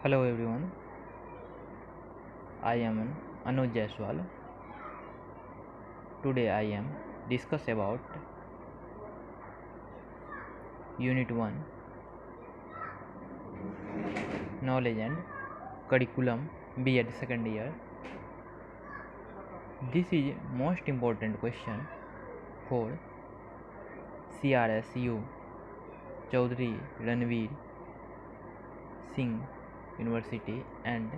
Hello everyone, I am Anuj Jaiswal. Today I am discuss about Unit 1 Knowledge and Curriculum B.Ed second year. This is most important question for CRSU Chaudhary Ranveer Singh University and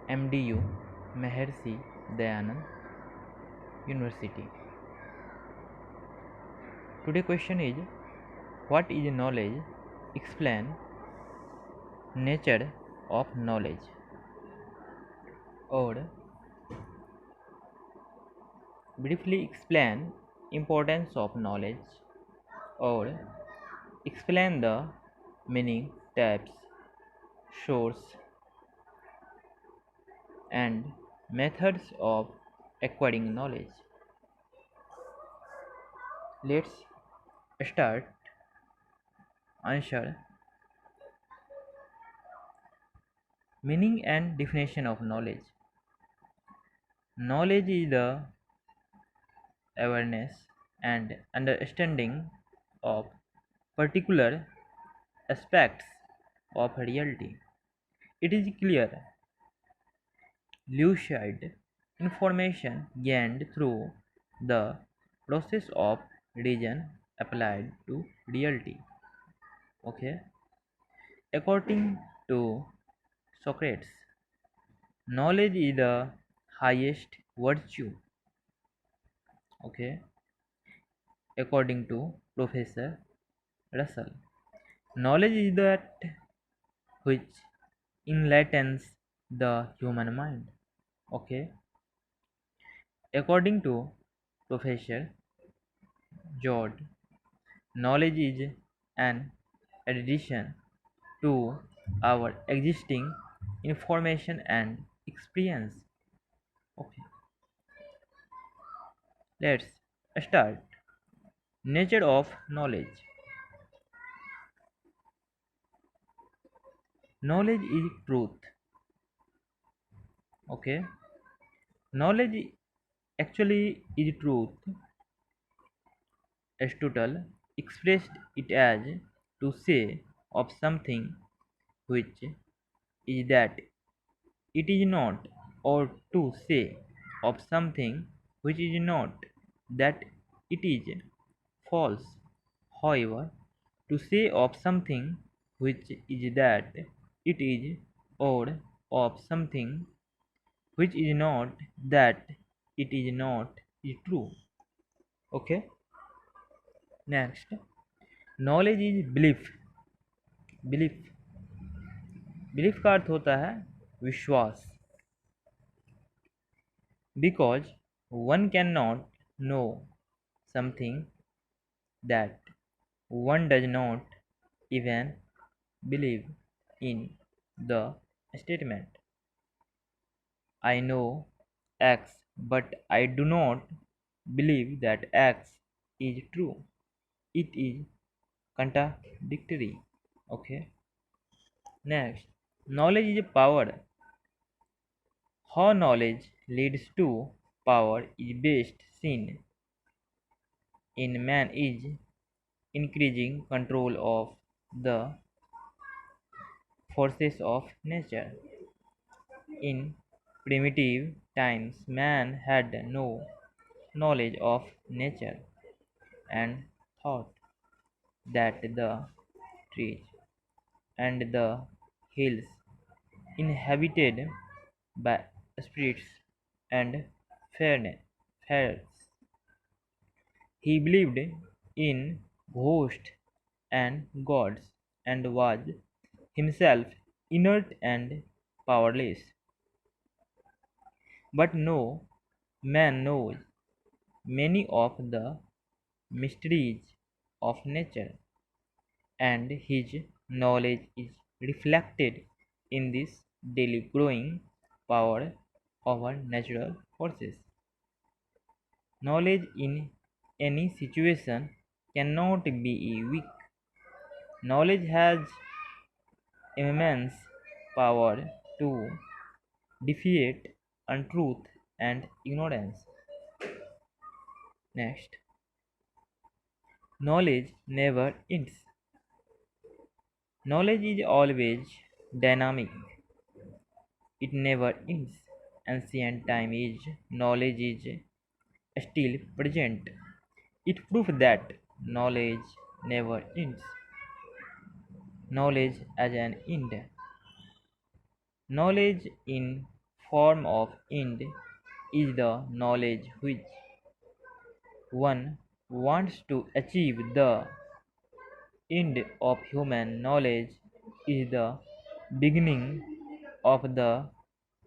MDU Maharshi Dayanand University. Today question is, what is knowledge? Explain nature of knowledge, or briefly explain importance of knowledge, or explain the meaning, types, source, and methods of acquiring knowledge. Let's start. Answer. Meaning and definition of knowledge. Knowledge is the awareness and understanding of particular aspects of reality. It is clear, lucid information gained through the process of reason applied to reality. Okay. According to Socrates, knowledge is the highest virtue. Okay. According to Professor Russell, knowledge is that which enlightens the human mind. Okay. According to Professor George, knowledge is an addition to our existing information and experience. Okay, let's start. Nature of knowledge. Knowledge is truth. Okay, knowledge actually is truth. Aristotle expressed it as to say of something which is that it is not, or to say of something which is not that it is false. However, to say of something which is that it is, or of something which is not that it is not, is true. Okay. Next, knowledge is belief. Belief belief का अर्थ होता है विश्वास. Because one cannot know something that one does not even believe in. The statement, I know X, but I do not believe that X is true. It is contradictory. Okay. Next, knowledge is power. How knowledge leads to power is best seen in man is increasing control of the forces of nature. In primitive times, man had no knowledge of nature and thought that the trees and the hills inhabited by spirits and fairies. He believed in ghosts and gods and was himself inert and powerless. But no man knows many of the mysteries of nature, and his knowledge is reflected in this daily growing power over natural forces. Knowledge in any situation cannot be weak. Knowledge has immense power to defeat untruth and ignorance. Next, knowledge never ends. Knowledge is always dynamic, it never ends. Ancient time is knowledge is still present. It proves that knowledge never ends. Knowledge as an end. Knowledge in form of end is the knowledge which one wants to achieve. The end of human knowledge is the beginning of the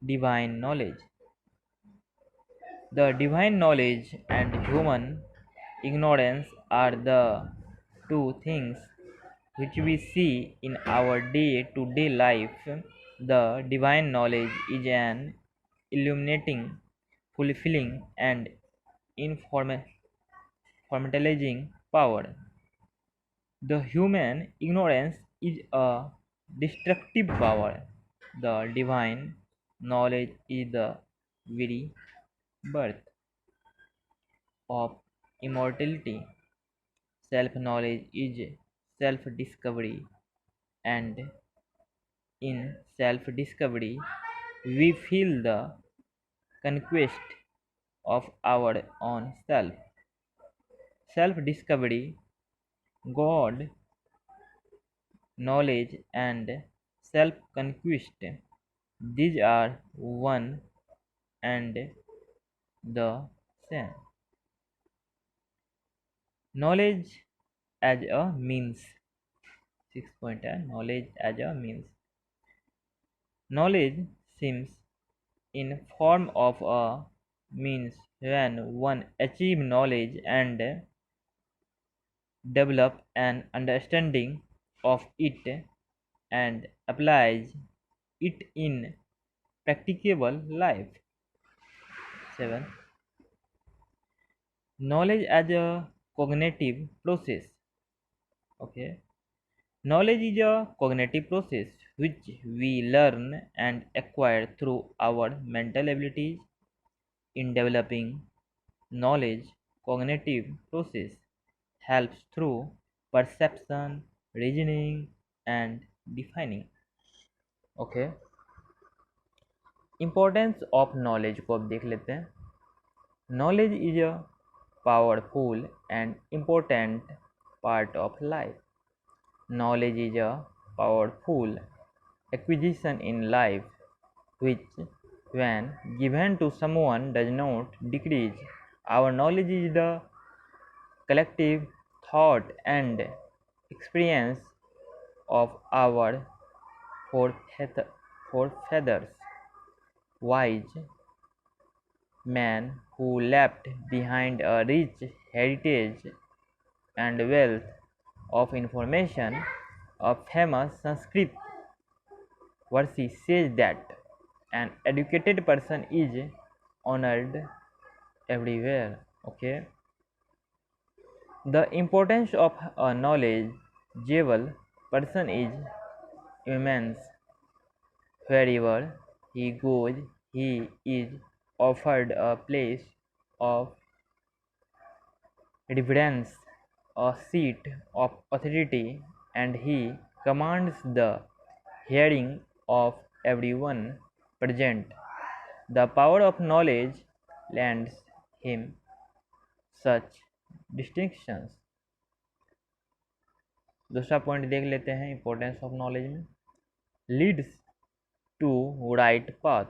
divine knowledge. The divine knowledge and human ignorance are the two things which we see in our day to day life. The divine knowledge is an illuminating, fulfilling, and informationalizing power. The human ignorance is a destructive power. The divine knowledge is the very birth of immortality. Self knowledge is self discovery, and in self discovery, we feel the conquest of our own self. Self discovery, God, knowledge, and self conquest, these are one and the same. Knowledge as a means. 6 pointer knowledge as a means. Knowledge seems in form of a means when one achieves knowledge and develop an understanding of it and applies it in practicable life. 7. Knowledge as a cognitive process. Okay. Knowledge is a cognitive process which we learn and acquire through our mental abilities. In developing knowledge, cognitive process helps through perception, reasoning, and defining. Okay. Importance of knowledge को अब देख लेते हैं. Knowledge is a powerful and important part of life. Knowledge is a powerful acquisition in life which, when given to someone, does not decrease. Our knowledge is the collective thought and experience of our forefathers, wise men who left behind a rich heritage and wealth of information. A famous Sanskrit verse says that an educated person is honored everywhere. Okay. The importance of a knowledgeable person is immense. Wherever he goes, he is offered a place of reverence, a seat of authority, and he commands the hearing of everyone present. The power of knowledge lends him such distinctions. दूसरा point देख लेते हैं importance of knowledge में. Leads to right path.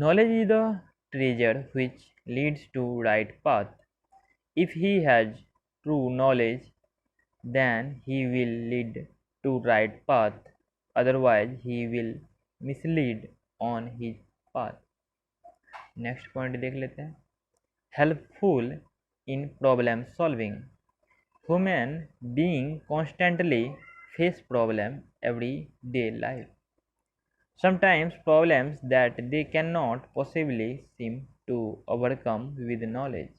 Knowledge is the treasure which leads to right path. If he has true knowledge, then he will lead to right path. Otherwise, he will mislead on his path. Next point देख लेते हैं. Helpful in problem solving. Human being constantly face problem every day life. Sometimes problems that they cannot possibly seem to overcome with knowledge.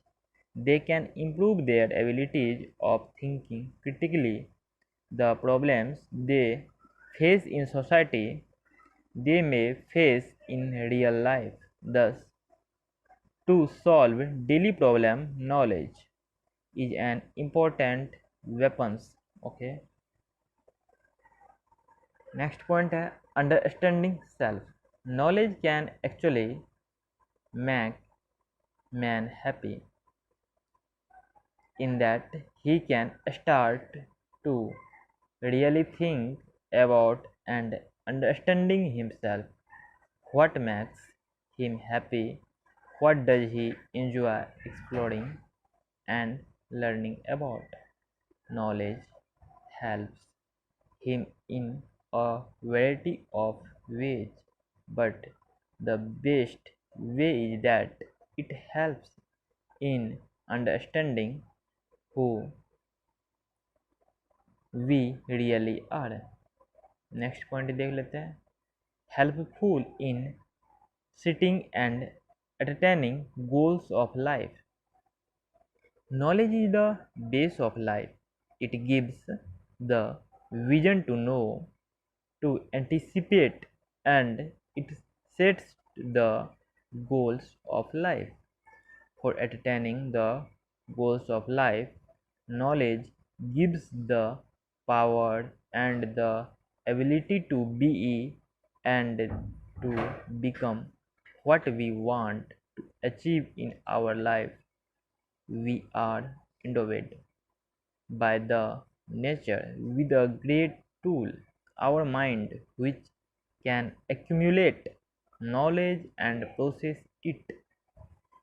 They can improve their abilities of thinking critically. The problems they face in society, they may face in real life. Thus, to solve daily problem, knowledge is an important weapon. Okay. Next point है understanding self. Knowledge can actually make man happy in that he can start to really think about and understanding himself. What makes him happy? What does he enjoy exploring and learning about? Knowledge helps him in a variety of ways, but the best way is that it helps in understanding who we really are. Next point देख लेते हैं helpful in setting and attaining goals of life. Knowledge is the base of life. It gives the vision to know, to anticipate, and it sets the goals of life. For attaining the goals of life, knowledge gives the power and the ability to be and to become what we want to achieve in our life. We are endowed by the nature with a great tool, our mind, which can accumulate knowledge and process it.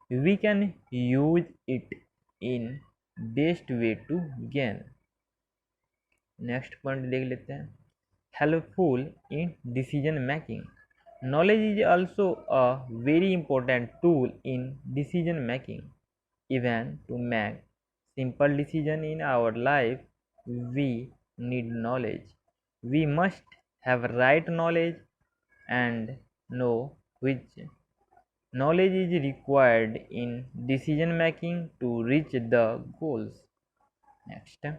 We can use it in best way to gain. Next point देख लेते हैं helpful in decision making. Knowledge is also a very important tool in decision making. Even to make simple decision in our life, we need knowledge. We must have right knowledge and know which knowledge is required in decision making to reach the goals. Next,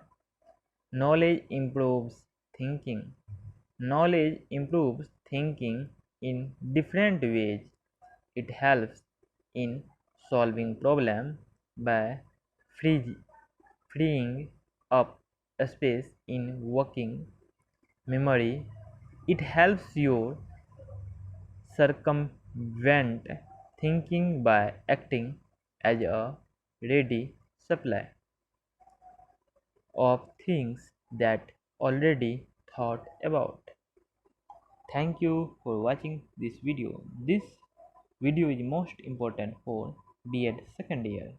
knowledge improves thinking. Knowledge improves thinking in different ways. It helps in solving problems by freeing up space in working memory. It helps you circumvent thinking by acting as a ready supply of things that already thought about. Thank you for watching this video. This video is most important for B.Ed second year.